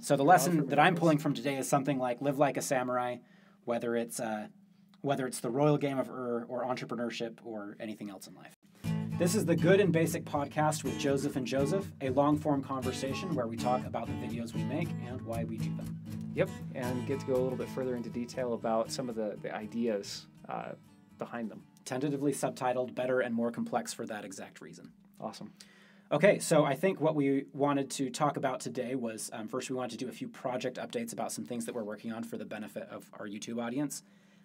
So the lesson that I'm pulling from today is something like live like a samurai, whether it's the royal game of or entrepreneurship or anything else in life. This is the Good and Basic podcast with Joseph and Joseph, a long-form conversation where we talk about the videos we make and why we do them. Yep, and get to go a little bit further into detail about some of the ideas behind them. Tentatively subtitled Better and More Complex for that exact reason. Awesome. Okay, so I think what we wanted to talk about today was, first we wanted to do a few project updates about some things that we're working on for the benefit of our YouTube audience,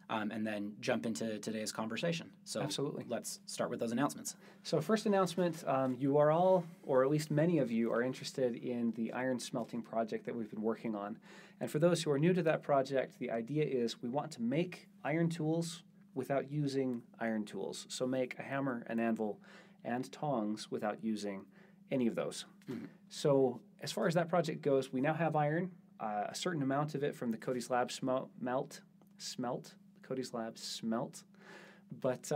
and then jump into today's conversation. So absolutely. Let's start with those announcements. So first announcement, you are all, or at least many of you, are interested in the iron smelting project that we've been working on. And for those who are new to that project, the idea is we want to make iron tools without using iron tools. So make a hammer, an anvil, and tongs without using any of those. Mm-hmm. So as far as that project goes, we now have iron, a certain amount of it from the Cody's Lab Cody's Lab smelt, but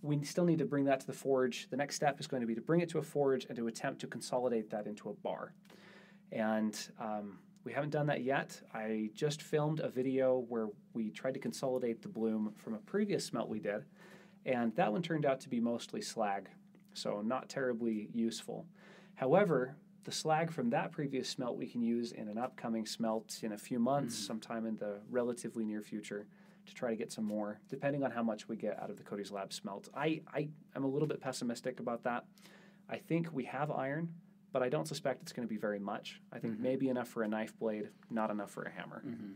we still need to bring that to the forge. The next step is going to be to bring it to a forge and to attempt to consolidate that into a bar. And we haven't done that yet. I just filmed a video where we tried to consolidate the bloom from a previous smelt we did, and that one turned out to be mostly slag, so not terribly useful. However, the slag from that previous smelt we can use in an upcoming smelt in a few months, sometime in the relatively near future, to try to get some more, depending on how much we get out of the Cody's Lab smelt. I am a little bit pessimistic about that. I think we have iron, but I don't suspect it's going to be very much. I think maybe enough for a knife blade, not enough for a hammer. Mm-hmm.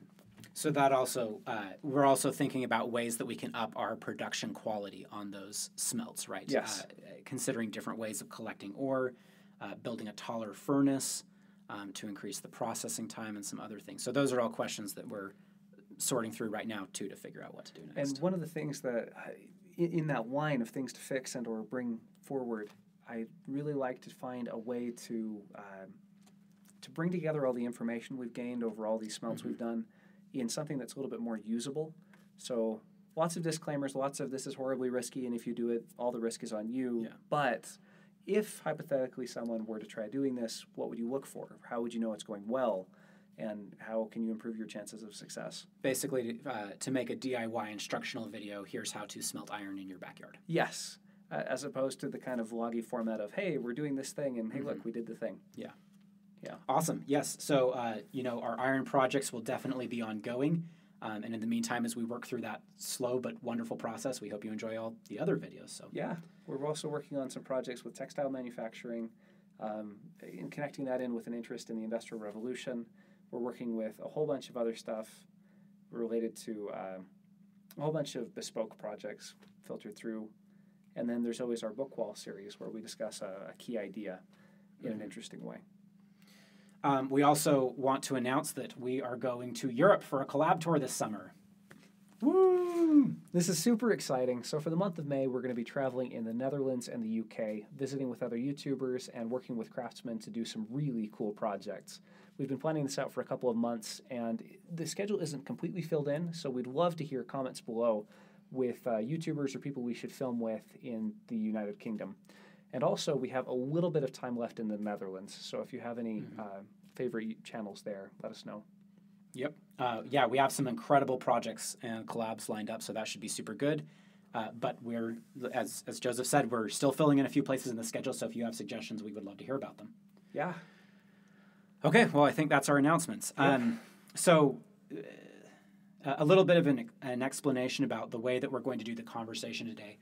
So that also, we're also thinking about ways that we can up our production quality on those smelts, right? Yes. Considering different ways of collecting ore, building a taller furnace to increase the processing time and some other things. So those are all questions that we're sorting through right now, too, to figure out what to do next. And one of the things that, in that line of things to fix and or bring forward, I'd really like to find a way to bring together all the information we've gained over all these smelts we've done in something that's a little bit more usable. So lots of disclaimers, lots of this is horribly risky, and if you do it, all the risk is on you. Yeah. But if, hypothetically, someone were to try doing this, what would you look for? How would you know it's going well? And how can you improve your chances of success? Basically, to make a DIY instructional video, here's how to smelt iron in your backyard. Yes, as opposed to the kind of vloggy format of, hey, we're doing this thing, and hey, look, we did the thing. Yeah. Yeah. Awesome. Yes. So, our iron projects will definitely be ongoing. And in the meantime, as we work through that slow but wonderful process, we hope you enjoy all the other videos. So yeah, we're also working on some projects with textile manufacturing, and connecting that in with an interest in the Industrial Revolution. We're working with a whole bunch of other stuff related to a whole bunch of bespoke projects filtered through. And then there's always our book wall series where we discuss a key idea in an interesting way. We also want to announce that we are going to Europe for a collab tour this summer. Woo! This is super exciting. So for the month of May, we're going to be traveling in the Netherlands and the UK, visiting with other YouTubers and working with craftsmen to do some really cool projects. We've been planning this out for a couple of months, and the schedule isn't completely filled in, so we'd love to hear comments below with YouTubers or people we should film with in the United Kingdom. And also, we have a little bit of time left in the Netherlands, so if you have any favorite channels there, let us know. Yep. Yeah, we have some incredible projects and collabs lined up, so that should be super good. But we're, as Joseph said, we're still filling in a few places in the schedule, so if you have suggestions, we would love to hear about them. Yeah. Okay, well, I think that's our announcements. Yep. So a little bit of an explanation about the way that we're going to do the conversation today.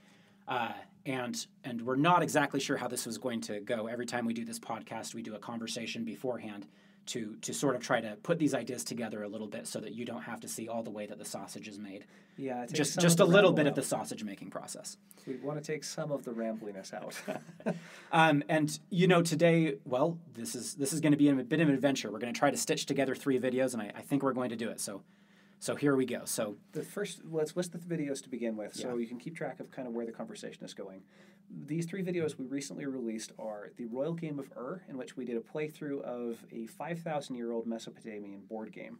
And we're not exactly sure how this was going to go. Every time we do this podcast, we do a conversation beforehand to sort of try to put these ideas together a little bit so that you don't have to see all the way that the sausage is made. Yeah, just a little bit of the sausage making process. We want to take some of the rambliness out. And today, well, this is going to be a bit of an adventure. We're going to try to stitch together 3 videos, and I think we're going to do it. So here we go. So the first, let's list the videos to begin with, so you can keep track of kind of where the conversation is going. These 3 videos we recently released are the Royal Game of in which we did a playthrough of a 5,000-year-old Mesopotamian board game.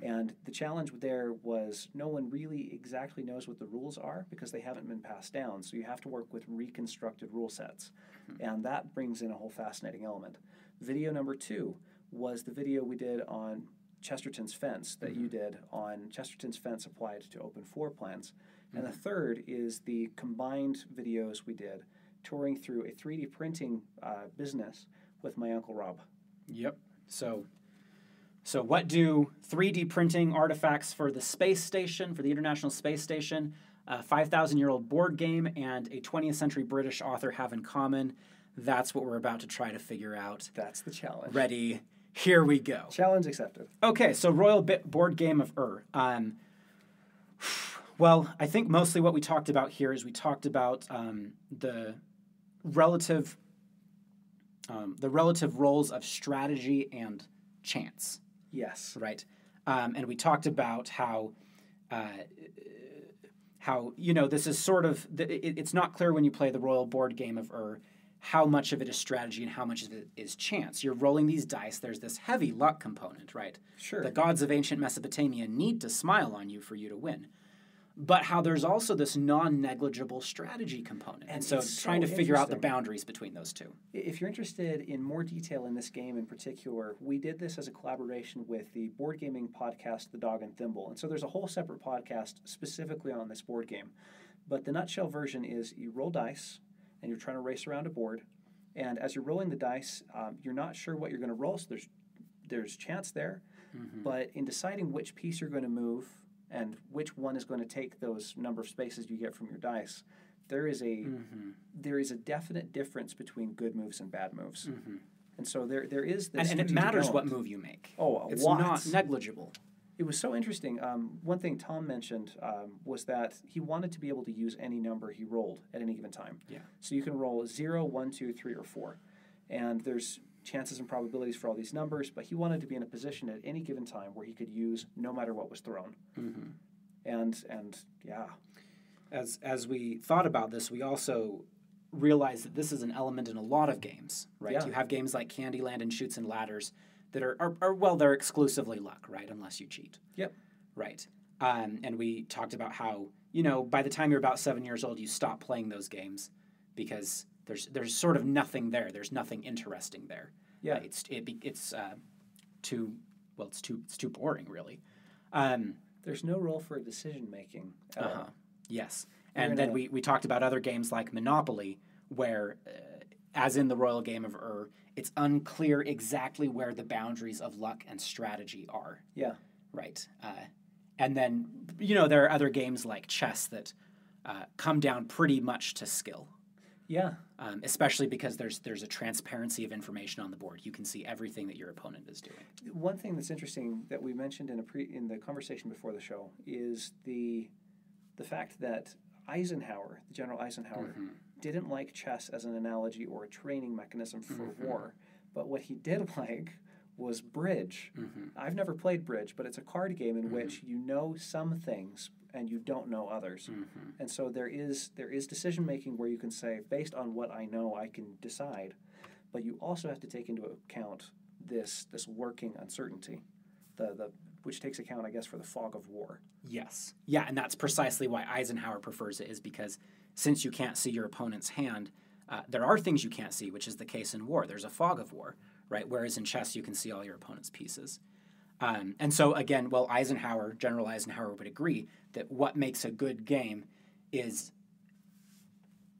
And the challenge there was no one really exactly knows what the rules are because they haven't been passed down, so you have to work with reconstructed rule sets. And that brings in a whole fascinating element. Video number 2 was the video we did on Chesterton's fence that you did on Chesterton's fence applied to open floor plans. And the third is the combined videos we did touring through a 3D printing business with my Uncle Rob. Yep. So what do 3D printing artifacts for the space station, for the International Space Station, a 5,000-year-old board game, and a 20th century British author have in common? That's what we're about to try to figure out. That's the challenge. Ready? Here we go. Challenge accepted. Okay, so Royal Board Game of Ur. Well, I think mostly what we talked about here is we talked about the relative roles of strategy and chance. Yes. Right. And we talked about how this is sort of it's not clear when you play the Royal Board Game of Ur how much of it is strategy and how much of it is chance. You're rolling these dice. There's this heavy luck component, right? Sure. The gods of ancient Mesopotamia need to smile on you for you to win. But how there's also this non-negligible strategy component. And so trying to figure out the boundaries between those two. If you're interested in more detail in this game in particular, we did this as a collaboration with the board gaming podcast, The Dog and Thimble. And so there's a whole separate podcast specifically on this board game. But the nutshell version is you roll dice, and you're trying to race around a board. And as you're rolling the dice, you're not sure what you're going to roll, so there's chance there. Mm-hmm. But in deciding which piece you're going to move and which one is going to take those number of spaces you get from your dice, there is a definite difference between good moves and bad moves. Mm-hmm. And so there is this. And it matters what move you make. It's not negligible. It was so interesting. One thing Tom mentioned was that he wanted to be able to use any number he rolled at any given time. Yeah. So you can roll 0, 1, 2, 3, or 4. And there's chances and probabilities for all these numbers, but he wanted to be in a position at any given time where he could use no matter what was thrown. Mm-hmm. And yeah. As we thought about this, we also realized that this is an element in a lot of games, right? Yeah. You have games like Candyland and Chutes and Ladders that are they're exclusively luck, right? Unless you cheat. Yep. Right. And we talked about how, by the time you're about 7 years old, you stop playing those games because there's sort of nothing there. There's nothing interesting there. Yeah. It's too boring, really. There's no role for decision making at all. Yes. And then we talked about other games like Monopoly, where, as in the Royal Game of Ur, it's unclear exactly where the boundaries of luck and strategy are. Yeah. Right. And then, there are other games like chess that come down pretty much to skill. Yeah. Especially because there's a transparency of information on the board. You can see everything that your opponent is doing. One thing that's interesting that we mentioned in the conversation before the show is the fact that Eisenhower, the General Eisenhower, didn't like chess as an analogy or a training mechanism for war. But what he did like was bridge. I've never played bridge, but it's a card game in which you know some things and you don't know others. And so there is decision making where you can say, based on what I know, I can decide. But you also have to take into account this lurking uncertainty, which takes account, I guess, for the fog of war. Yes. Yeah, and that's precisely why Eisenhower prefers it, is because since you can't see your opponent's hand, there are things you can't see, which is the case in war. There's a fog of war, right? Whereas in chess, you can see all your opponent's pieces. And so, again, General Eisenhower would agree that what makes a good game is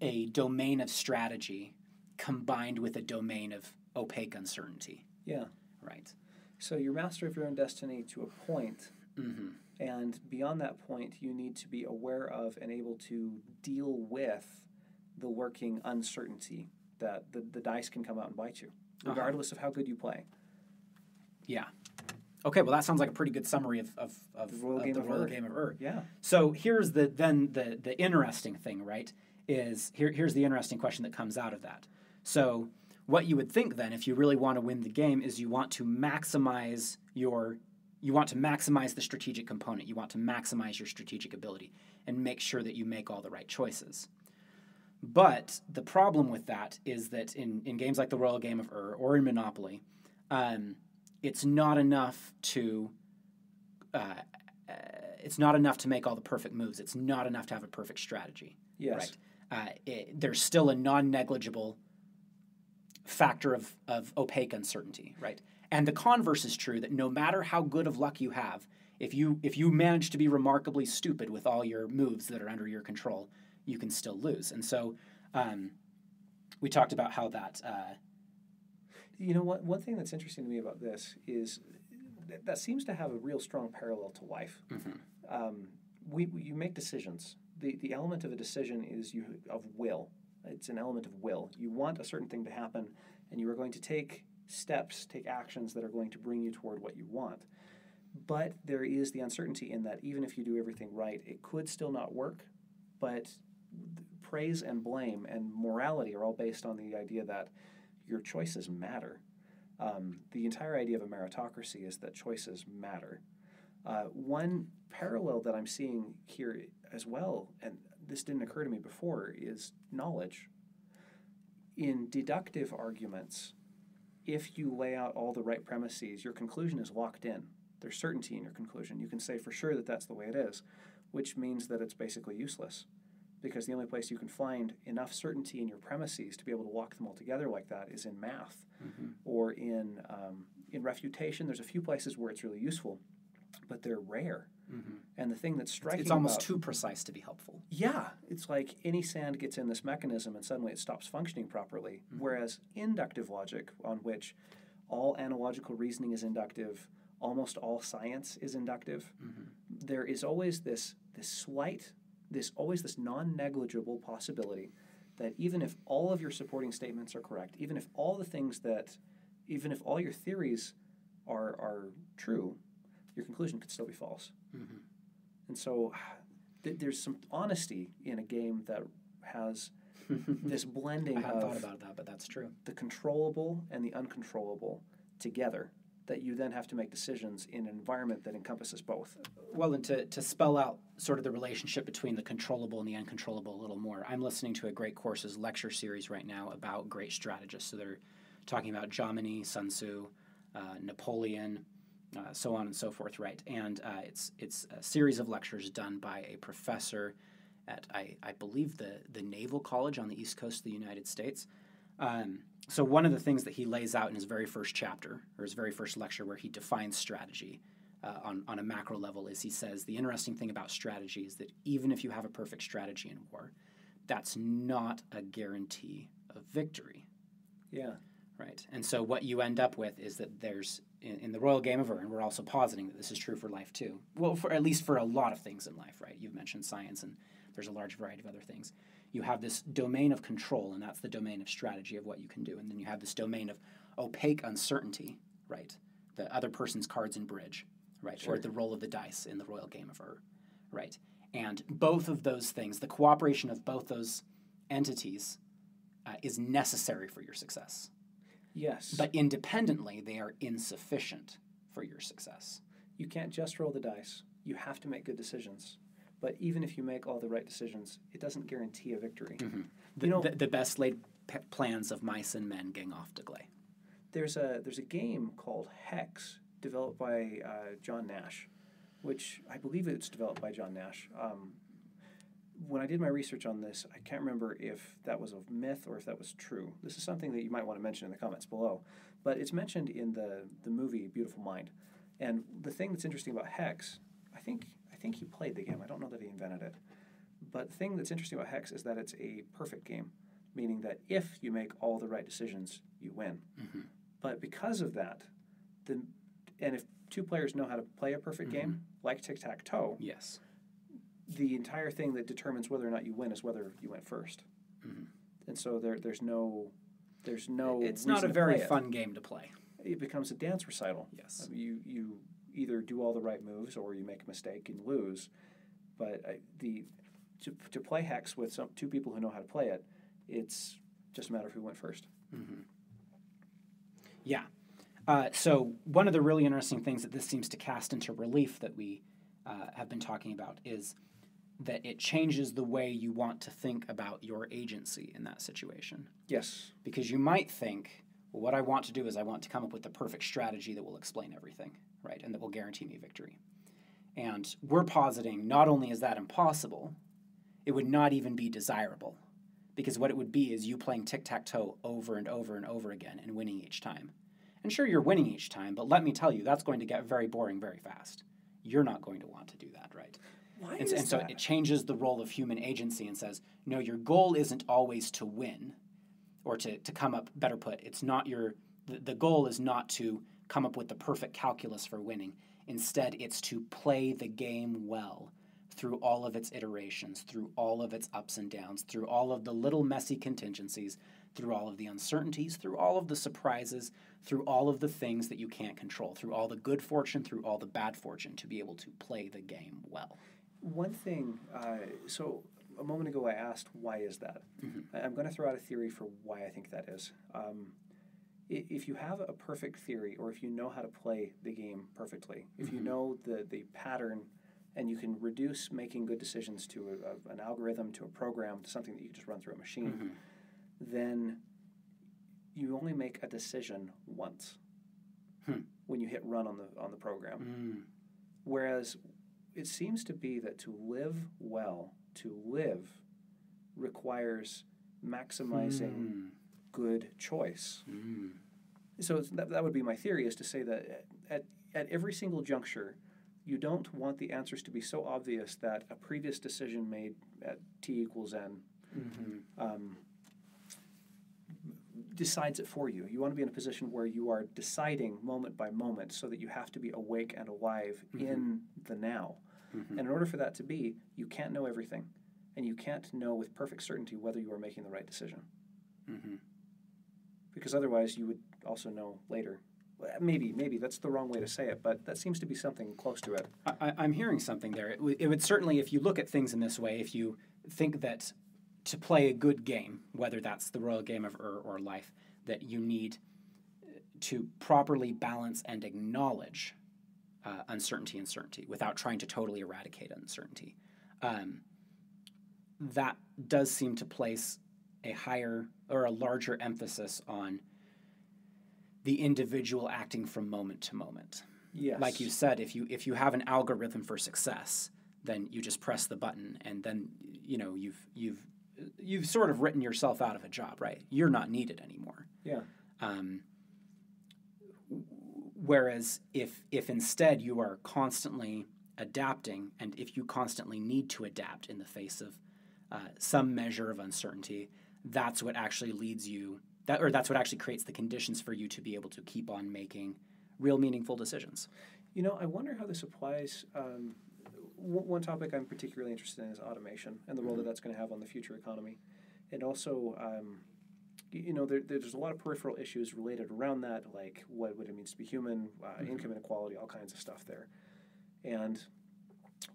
a domain of strategy combined with a domain of opaque uncertainty. Yeah. Right. So you're master of your own destiny to a point, and beyond that point, you need to be aware of and able to deal with the lurking uncertainty that the dice can come out and bite you, regardless of how good you play. Yeah. Okay, well, that sounds like a pretty good summary of the Royal Game of Ur. Yeah. So here's the interesting thing, right? Here's the interesting question that comes out of that. So what you would think then, if you really want to win the game, is you want to maximize the strategic component. You want to maximize your strategic ability and make sure that you make all the right choices. But the problem with that is that in games like the Royal Game of Ur or in Monopoly, it's not enough to make all the perfect moves. It's not enough to have a perfect strategy. Yes. Right. There's still a non-negligible factor of opaque uncertainty, right? And the converse is true, that no matter how good of luck you have, if you manage to be remarkably stupid with all your moves that are under your control, you can still lose. And so we talked about how that... One thing that's interesting to me about this is that seems to have a real strong parallel to life. You make decisions. The element of a decision is of will. It's an element of will. You want a certain thing to happen, and you are going to take steps, take actions that are going to bring you toward what you want. But there is the uncertainty in that even if you do everything right, it could still not work. But praise and blame and morality are all based on the idea that your choices matter. The entire idea of a meritocracy is that choices matter. One parallel that I'm seeing here as well, and this didn't occur to me before, is knowledge. In deductive arguments, if you lay out all the right premises, your conclusion is locked in. There's certainty in your conclusion. You can say for sure that that's the way it is, which means that it's basically useless, because the only place you can find enough certainty in your premises to be able to walk them all together like that is in math or in refutation. There's a few places where it's really useful, but they're rare. And the thing that's striking it's almost too precise to be helpful. Yeah, it's like any sand gets in this mechanism and suddenly it stops functioning properly, whereas inductive logic, on which all analogical reasoning is inductive, almost all science is inductive, there is always this non-negligible possibility that even if all of your supporting statements are correct, even if all your theories are true, your conclusion could still be false. And so there's some honesty in a game that has this blending I hadn't thought about that, but that's true. The controllable and the uncontrollable together, that you then have to make decisions in an environment that encompasses both. Well, and to spell out sort of the relationship between the controllable and the uncontrollable a little more, I'm listening to a Great Courses lecture series right now about great strategists. So they're talking about Jomini, Sun Tzu, Napoleon, so on and so forth, right? And it's a series of lectures done by a professor at, I believe, the Naval College on the East Coast of the United States. So one of the things that he lays out in his very first chapter, or his very first lecture, where he defines strategy on a macro level, is he says the interesting thing about strategy is that even if you have a perfect strategy in war, that's not a guarantee of victory. Yeah. Right. And so what you end up with is that there's, in the royal game of Ur, and we're also positing that this is true for life too. Well, at least for a lot of things in life, right? You've mentioned science, and there's a large variety of other things. You have this domain of control, and that's the domain of strategy of what you can do. And then you have this domain of opaque uncertainty, right? The other person's cards in bridge, right? Sure. Or the roll of the dice in the royal game of Ur, right? And both of those things, the cooperation of both those entities is necessary for your success. Yes. But independently, they are insufficient for your success. You can't just roll the dice. You have to make good decisions. But even if you make all the right decisions, it doesn't guarantee a victory. The best laid plans of mice and men gang off to gley. There's a game called Hex, developed by John Nash, which I believe it's developed by John Nash. When I did my research on this, I can't remember if that was a myth or if that was true. This is something that you might want to mention in the comments below. But it's mentioned in the movie Beautiful Mind. And the thing that's interesting about Hex, I think he played the game. I don't know that he invented it. But the thing that's interesting about Hex is that it's a perfect game, meaning that if you make all the right decisions, you win. But because of that, and if two players know how to play a perfect game, like tic-tac-toe, yes, the entire thing that determines whether or not you win is whether you went first. And so there's no. It's not a very fun game to play. It becomes a dance recital. Yes. You either do all the right moves or you make a mistake and lose. But to play Hex with two people who know how to play it, it's just a matter of who went first. Yeah. So one of the really interesting things that this seems to cast into relief that we have been talking about is that it changes the way you want to think about your agency in that situation. Yes. Because you might think, well, what I want to do is I want to come up with the perfect strategy that will explain everything, right, and that will guarantee me victory. And we're positing not only is that impossible, it would not even be desirable. Because what it would be is you playing tic-tac-toe over and over and over again and winning each time. And sure, you're winning each time, but let me tell you, that's going to get very boring very fast. You're not going to want to do that, right? Why And, is and so that? it changes the role of human agency and says, no, your goal isn't always to win or to come up, better put, it's not the goal is not to come up with the perfect calculus for winning. Instead, it's to play the game well through all of its iterations, through all of its ups and downs, through all of the little messy contingencies, through all of the uncertainties, through all of the surprises, through all of the things that you can't control, through all the good fortune, through all the bad fortune, to be able to play the game well. One thing, so a moment ago I asked, why is that? I'm going to throw out a theory for why I think that is. If you have a perfect theory, or if you know how to play the game perfectly, if you know the pattern, and you can reduce making good decisions to an algorithm, to a program, to something that you can just run through a machine, then you only make a decision once when you hit run on the program. Whereas it seems to be that to live well, to live, requires maximizing good choice. So that would be my theory, is to say that at every single juncture, you don't want the answers to be so obvious that a previous decision made at t equals n decides it for you. You want to be in a position where you are deciding moment by moment, so that you have to be awake and alive in the now. And in order for that to be, you can't know everything, and you can't know with perfect certainty whether you are making the right decision. Because otherwise you would also know later. Maybe that's the wrong way to say it, but that seems to be something close to it. I'm hearing something there. It would certainly, if you look at things in this way, if you think that to play a good game, whether that's the royal game of or life, that you need to properly balance and acknowledge uncertainty and certainty without trying to totally eradicate uncertainty. That does seem to place a higher or a larger emphasis on the individual acting from moment to moment. Yes. Like you said, if you have an algorithm for success, then you just press the button, and then you've sort of written yourself out of a job, right? You're not needed anymore. Yeah. Whereas if instead you are constantly adapting, and if you constantly need to adapt in the face of some measure of uncertainty, that's what actually leads you. That's what actually creates the conditions for you to be able to keep on making real meaningful decisions. I wonder how this applies. One topic I'm particularly interested in is automation and the role that that's going to have on the future economy. And also, there's a lot of peripheral issues related around that, like what it means to be human, income inequality, all kinds of stuff there. And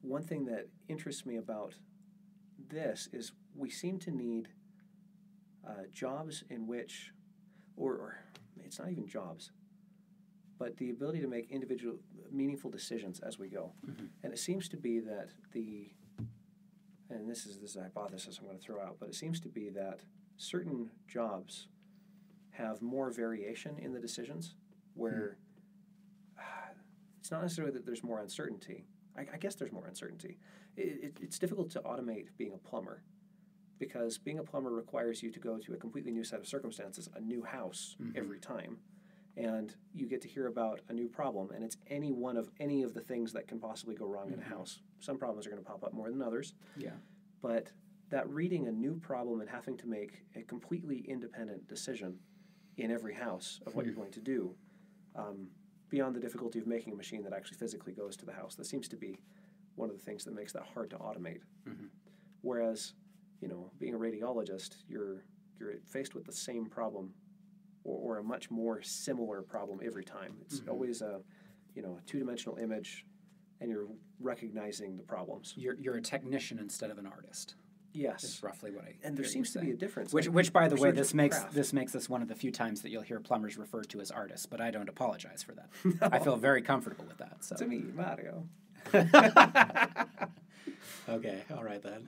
one thing that interests me about this is we seem to need jobs in which, or it's not even jobs, but the ability to make individual, meaningful decisions as we go. And it seems to be that and this is a hypothesis I'm going to throw out, but it seems to be that certain jobs have more variation in the decisions, where it's not necessarily that there's more uncertainty. I guess there's more uncertainty. It's difficult to automate being a plumber, because being a plumber requires you to go to a completely new set of circumstances, a new house every time, and you get to hear about a new problem, and it's any of the things that can possibly go wrong in a house. Some problems are going to pop up more than others. Yeah. But that reading a new problem and having to make a completely independent decision in every house of what you're going to do, beyond the difficulty of making a machine that actually physically goes to the house, that seems to be one of the things that makes that hard to automate. Whereas, being a radiologist, you're faced with the same problem or a much more similar problem every time. It's always a two-dimensional image, and you're recognizing the problems. You're a technician instead of an artist. Yes, is roughly what I. And there seems to be a difference. Which, by the way, this makes this one of the few times that you'll hear plumbers referred to as artists. But I don't apologize for that. No. I feel very comfortable with that. So. To me, Mario. Okay. All right then.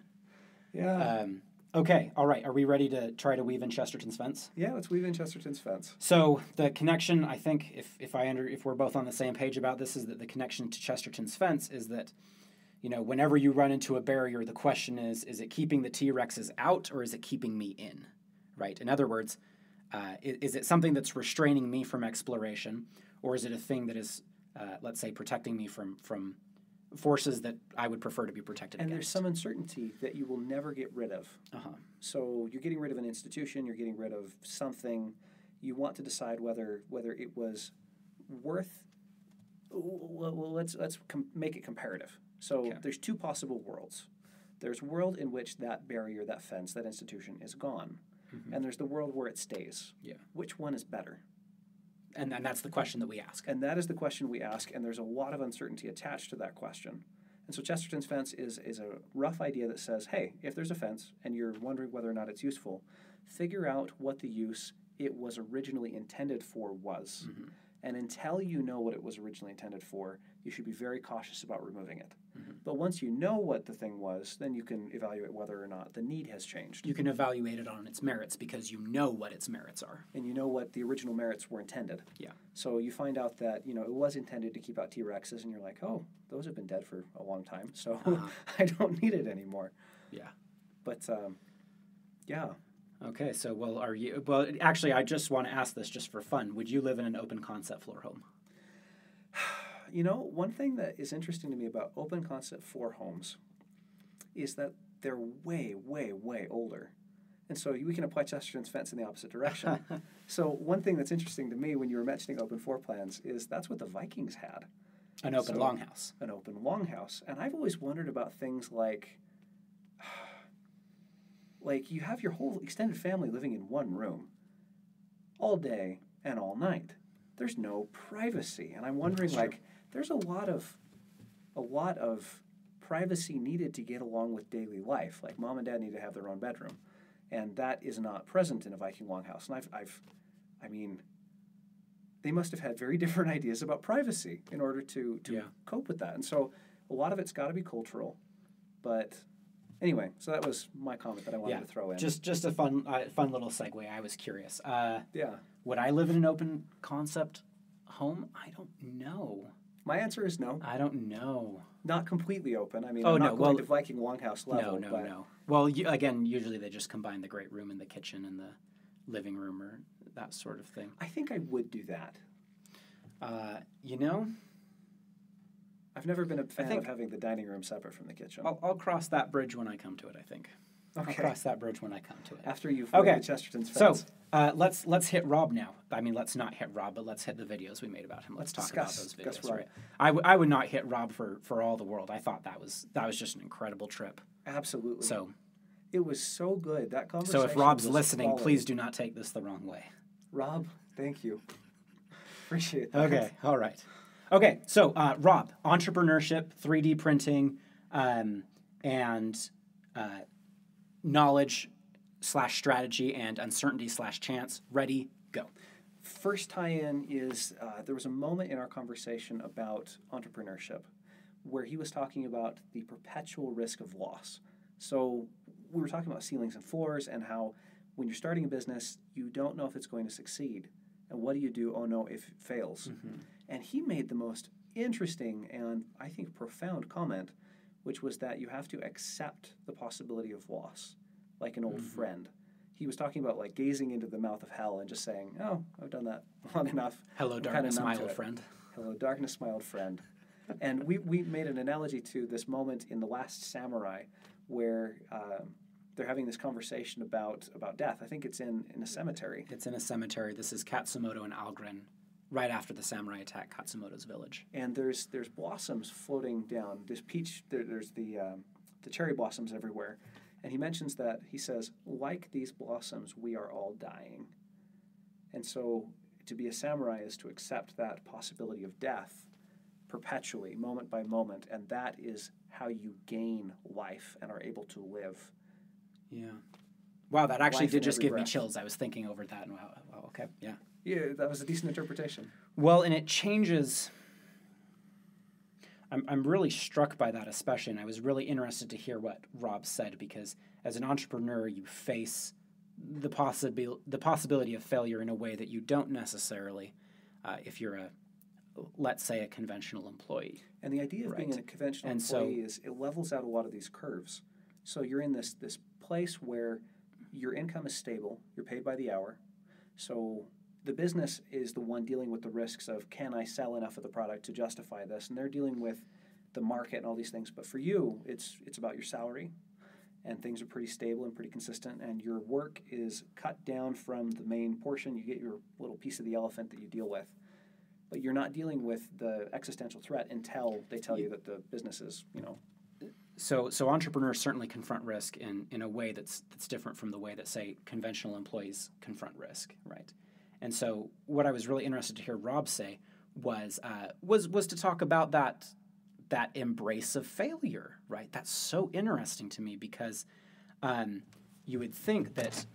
Yeah. Okay. All right. Are we ready to try to weave in Chesterton's fence? Yeah, let's weave in Chesterton's fence. So the connection, I think, if we're both on the same page about this, is that the connection to Chesterton's fence is that, whenever you run into a barrier, the question is it keeping the T-Rexes out or is it keeping me in, right? In other words, Is it something that's restraining me from exploration, or is it a thing that is, let's say, protecting me from forces that I would prefer to be protected And against? there's some uncertainty that you will never get rid of. Uh-huh. So you're getting rid of an institution, you're getting rid of something. You want to decide whether it was worth. Well, let's make it comparative. So there's two possible worlds. There's a world in which that barrier, that fence, that institution is gone. Mm-hmm. And there's the world where it stays. Yeah. Which one is better? And that's the question that we ask. And that is the question we ask, and there's a lot of uncertainty attached to that question. And so Chesterton's fence is a rough idea that says, hey, if there's a fence and you're wondering whether or not it's useful, figure out what the use it was originally intended for was. Mm-hmm. And until you know what it was originally intended for, you should be very cautious about removing it. Mm-hmm. But once you know what the thing was, then you can evaluate whether or not the need has changed. You can evaluate it on its merits because you know what its merits are. And you know what the original merits were intended. Yeah. So you find out that, it was intended to keep out T-Rexes, and you're like, oh, those have been dead for a long time, so I don't need it anymore. Yeah. But, yeah. Okay, so well, actually, I just want to ask this just for fun. Would you live in an open concept floor home? One thing that is interesting to me about open concept floor homes is that they're way, way, way older. And so we can apply Chesterton's fence in the opposite direction. So one thing that's interesting to me when you were mentioning open floor plans is that's what the Vikings had. An open longhouse. An open longhouse. And I've always wondered about things like you have your whole extended family living in one room all day and all night. There's no privacy. And I'm wondering, there's a lot of privacy needed to get along with daily life. Like mom and dad need to have their own bedroom. And that is not present in a Viking longhouse. And they must have had very different ideas about privacy in order to cope with that. And so a lot of it's got to be cultural. But anyway, so that was my comment that I wanted to throw in. Just a fun little segue. I was curious. Yeah. Would I live in an open concept home? I don't know. My answer is no. I don't know. Not completely open. I'm not going to Viking longhouse level. No. Well, again, usually they just combine the great room and the kitchen and the living room or that sort of thing. I think I would do that. I've never been a fan of having the dining room separate from the kitchen. I'll cross that bridge when I come to it, I think. Okay. I'll cross that bridge when I come to it. After you've read Chesterton's fence. So let's hit Rob now. I mean, let's not hit Rob, but let's hit the videos we made about him. Let's talk about those videos. Right? I would not hit Rob for all the world. I thought that was just an incredible trip. Absolutely. So it was so good. That conversation. So if Rob's listening, please do not take this the wrong way. Rob, thank you. Appreciate that. Okay. All right. Okay. So Rob, entrepreneurship, 3D printing, and knowledge / strategy and uncertainty / chance. Ready, go. First tie-in is there was a moment in our conversation about entrepreneurship where he was talking about the perpetual risk of loss. So we were talking about ceilings and floors and how when you're starting a business, you don't know if it's going to succeed. And what do you do? Oh no, if it fails. Mm-hmm. And he made the most interesting and I think profound comment, which was that you have to accept the possibility of loss, like an old friend. He was talking about gazing into the mouth of hell and just saying, "Oh, I've done that long enough. Hello, darkness, my old friend. Hello, darkness, my old friend." And we made an analogy to this moment in The Last Samurai, where they're having this conversation about death. I think it's in a cemetery. It's in a cemetery. This is Katsumoto and Algren, right after the samurai attack Katsumoto's village. And there's blossoms floating down. There's there's the cherry blossoms everywhere. And he mentions that, he says, like these blossoms, we are all dying. And so to be a samurai is to accept that possibility of death perpetually, moment by moment, and that is how you gain life and are able to live. Yeah. Wow, that actually did just give me chills. I was thinking over that, and wow, okay, yeah. Yeah, that was a decent interpretation. Well, and it changes. I'm really struck by that, especially, and I was really interested to hear what Rob said, because as an entrepreneur, you face the possibility of failure in a way that you don't necessarily if you're let's say, a conventional employee. And the idea of being a conventional employee is it levels out a lot of these curves. So you're in this place where your income is stable, you're paid by the hour, So the business is the one dealing with the risks of, can I sell enough of the product to justify this? And they're dealing with the market and all these things. But for you, it's about your salary, and things are pretty stable and pretty consistent, and your work is cut down from the main portion. You get your little piece of the elephant that you deal with. But you're not dealing with the existential threat until they tell you that the business is, So entrepreneurs certainly confront risk in a way that's different from the way that, say, conventional employees confront risk, right? And so what I was really interested to hear Rob say was to talk about that embrace of failure, right? That's so interesting to me because you would think that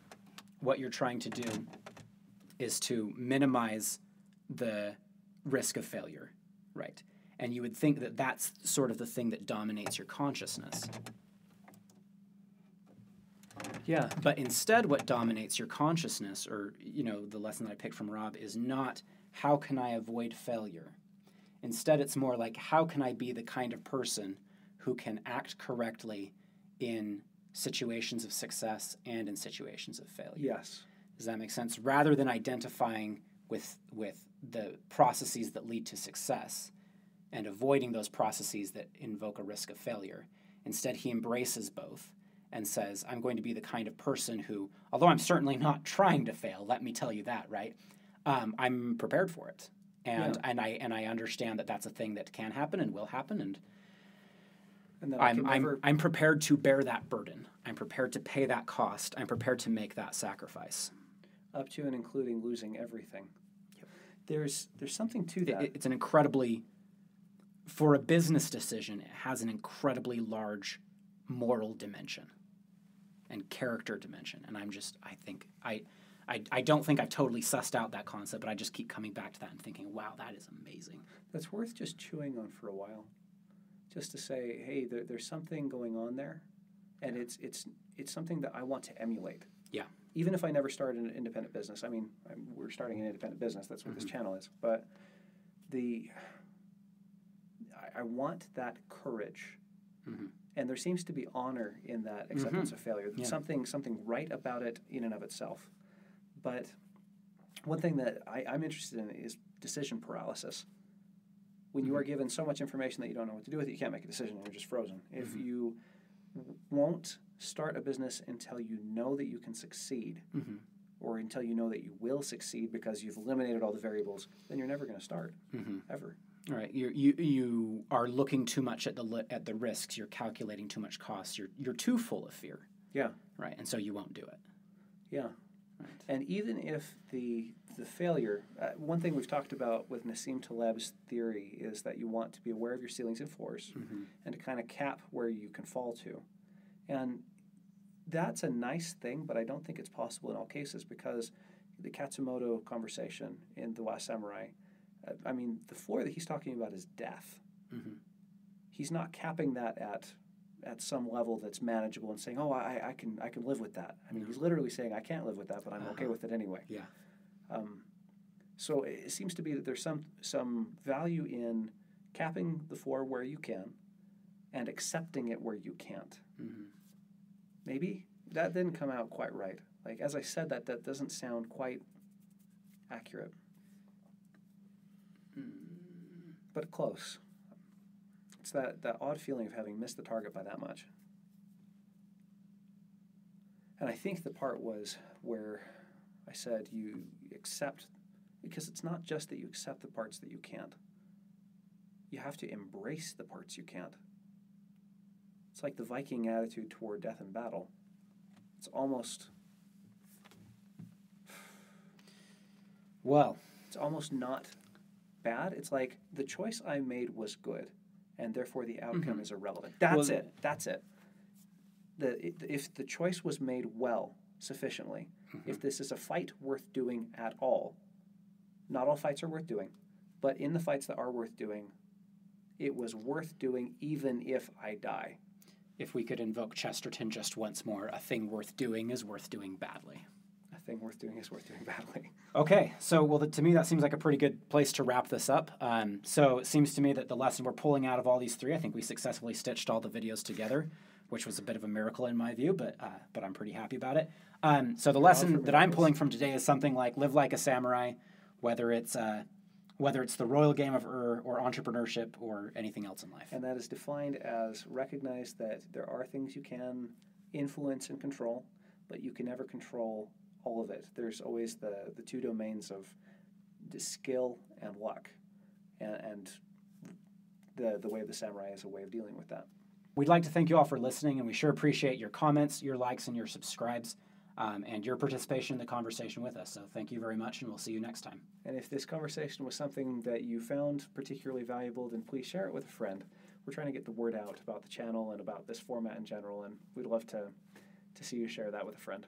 what you're trying to do is to minimize the risk of failure, right? And you would think that that's sort of the thing that dominates your consciousness. Yeah. But instead, what dominates your consciousness, or, the lesson that I picked from Rob, is not how can I avoid failure. Instead, it's more like how can I be the kind of person who can act correctly in situations of success and in situations of failure. Yes. Does that make sense? Rather than identifying with the processes that lead to success and avoiding those processes that invoke a risk of failure. Instead, he embraces both and says, I'm going to be the kind of person who, although I'm certainly not trying to fail, let me tell you that, right? I'm prepared for it. And I understand that that's a thing that can happen and will happen, and I'm prepared to bear that burden. I'm prepared to pay that cost. I'm prepared to make that sacrifice. Up to and including losing everything. Yep. There's something to that. It's an incredibly, for a business decision, it has an incredibly large moral dimension and character dimension. And I don't think I've totally sussed out that concept, but I just keep coming back to that and thinking, wow, that is amazing. That's worth just chewing on for a while. Just to say, hey, there's something going on there, and it's something that I want to emulate. Yeah. Even if I never started an independent business. I mean, we're starting an independent business. That's what this channel is. But I want that courage. Mm-hmm. And there seems to be honor in that acceptance of failure. Yeah. Something right about it in and of itself. But one thing that I'm interested in is decision paralysis. When you are given so much information that you don't know what to do with it, you can't make a decision and you're just frozen. If you won't start a business until you know that you can succeed, or until you know that you will succeed because you've eliminated all the variables, then you're never going to start, ever. All right, you are looking too much at the risks. You're calculating too much costs. You're too full of fear. Yeah. Right, and so you won't do it. Yeah. Right. And even if the failure, one thing we've talked about with Nassim Taleb's theory is that you want to be aware of your ceilings and floors and to kind of cap where you can fall to. And that's a nice thing, but I don't think it's possible in all cases because the Katsumoto conversation in The Last Samurai, the floor that he's talking about is death. Mm-hmm. He's not capping that at some level that's manageable and saying, "Oh, I can live with that." I mean, he's literally saying, "I can't live with that, but I'm okay with it anyway." Yeah. So it seems to be that there's some value in capping the floor where you can, and accepting it where you can't. Mm-hmm. Maybe that didn't come out quite right. Like as I said, that doesn't sound quite accurate, but close. It's that odd feeling of having missed the target by that much. And I think the part was where I said you accept, because it's not just that you accept the parts that you can't. You have to embrace the parts you can't. It's like the Viking attitude toward death in battle. It's almost... Well, it's almost not bad. It's like the choice I made was good, and therefore the outcome is irrelevant. That's it. If the choice was made well, sufficiently, if this is a fight worth doing at all, not all fights are worth doing, but in the fights that are worth doing, it was worth doing even if I die. If we could invoke Chesterton just once more, a thing worth doing is worth doing badly. A thing worth doing is worth doing badly. Okay, so to me that seems like a pretty good place to wrap this up. So it seems to me that the lesson we're pulling out of all these three, I think we successfully stitched all the videos together. which was a bit of a miracle in my view, but I'm pretty happy about it. So the lesson that I'm pulling from today is something like live like a samurai, whether it's the royal game of or entrepreneurship or anything else in life. And that is defined as recognize that there are things you can influence and control, but you can never control all of it. There's always the two domains of the skill and luck, and the way of the samurai is a way of dealing with that. We'd like to thank you all for listening, and we sure appreciate your comments, your likes, and your subscribes, and your participation in the conversation with us. So thank you very much, and we'll see you next time. And if this conversation was something that you found particularly valuable, then please share it with a friend. We're trying to get the word out about the channel and about this format in general, and we'd love to see you share that with a friend.